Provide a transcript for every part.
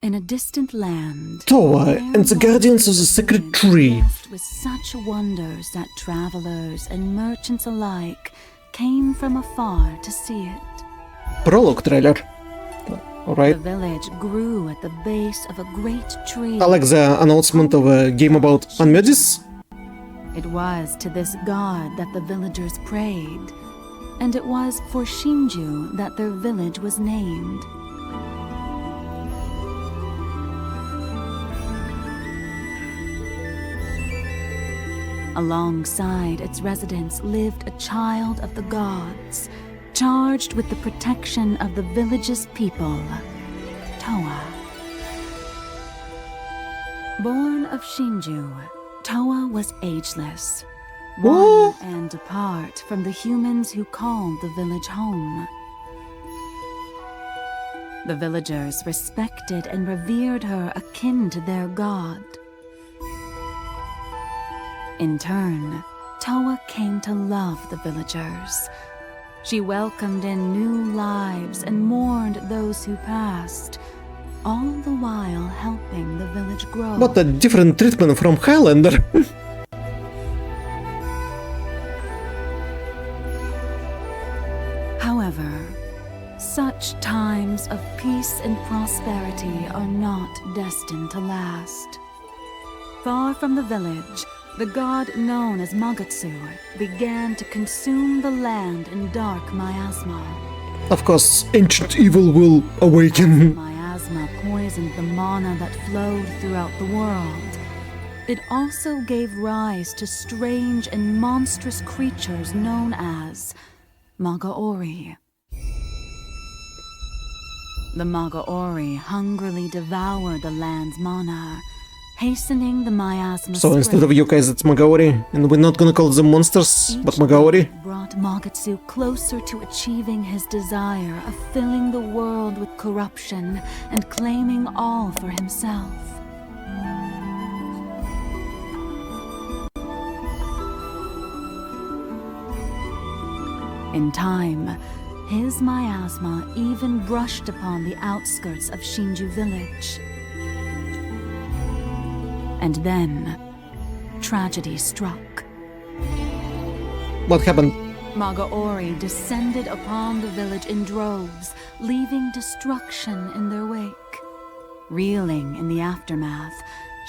In a distant land, Towa and the guardians of the sacred tree. With such wonders that travelers and merchants alike came from afar to see it. Prologue trailer. Alright. The village grew at the base of a great tree. I like the announcement of a game about Unmedis. It was to this god that the villagers prayed, and it was for Shinju that their village was named. Alongside its residents lived a child of the gods, charged with the protection of the village's people, Towa. Born of Shinju, Towa was ageless, one and apart from the humans who called the village home. The villagers respected and revered her akin to their god. In turn, Towa came to love the villagers. She welcomed in new lives and mourned those who passed, all the while helping the village grow. What a different treatment from Highlander. However, such times of peace and prosperity are not destined to last. Far from the village, the god known as Magatsu began to consume the land in dark miasma. Of course, ancient evil will awaken. Miasma poisoned the mana that flowed throughout the world. It also gave rise to strange and monstrous creatures known as Magaori. The Magaori hungrily devoured the land's mana, hastening the miasma. So instead of yokai, it's Magaori, and we're not gonna call them monsters, but Magaori. Brought Magatsu closer to achieving his desire of filling the world with corruption and claiming all for himself. In time, his miasma even brushed upon the outskirts of Shinju village. And then, tragedy struck. What happened? Magaori descended upon the village in droves, leaving destruction in their wake. Reeling in the aftermath,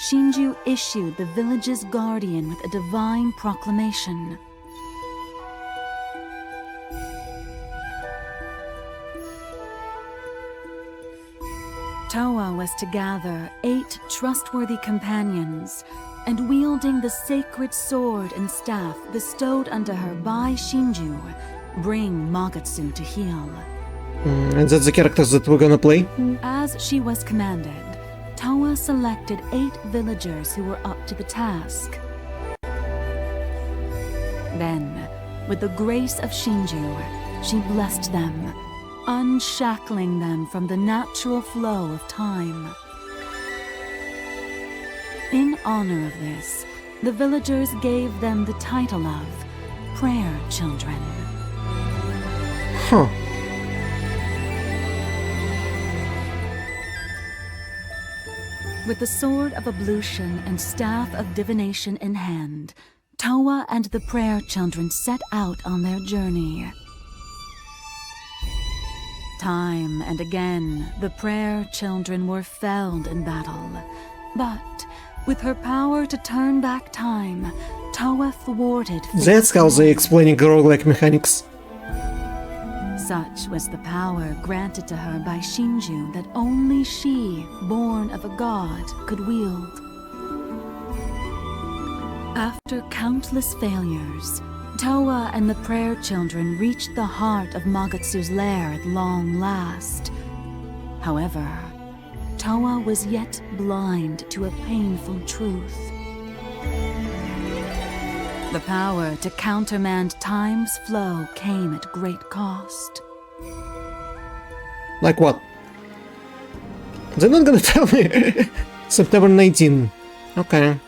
Shinju issued the village's guardian with a divine proclamation. Towa was to gather 8 trustworthy companions, and wielding the sacred sword and staff bestowed unto her by Shinju, bring Magatsu to heal. And that's the characters that we're gonna play? As she was commanded, Towa selected 8 villagers who were up to the task. Then, with the grace of Shinju, she blessed them, unshackling them from the natural flow of time. In honor of this, the villagers gave them the title of Prayer Children. Huh. With the sword of ablution and staff of divination in hand, Towa and the Prayer Children set out on their journey. Time and again, the Prayer Children were felled in battle, but with her power to turn back time, Towa thwarted fate. That's how they explaining roguelike mechanics. Such was the power granted to her by Shinju that only she, born of a god, could wield. After countless failures, Towa and the Prayer Children reached the heart of Magatsu's lair at long last. However, Towa was yet blind to a painful truth. The power to countermand time's flow came at great cost. Like what? They're not gonna tell me. September 19. Okay.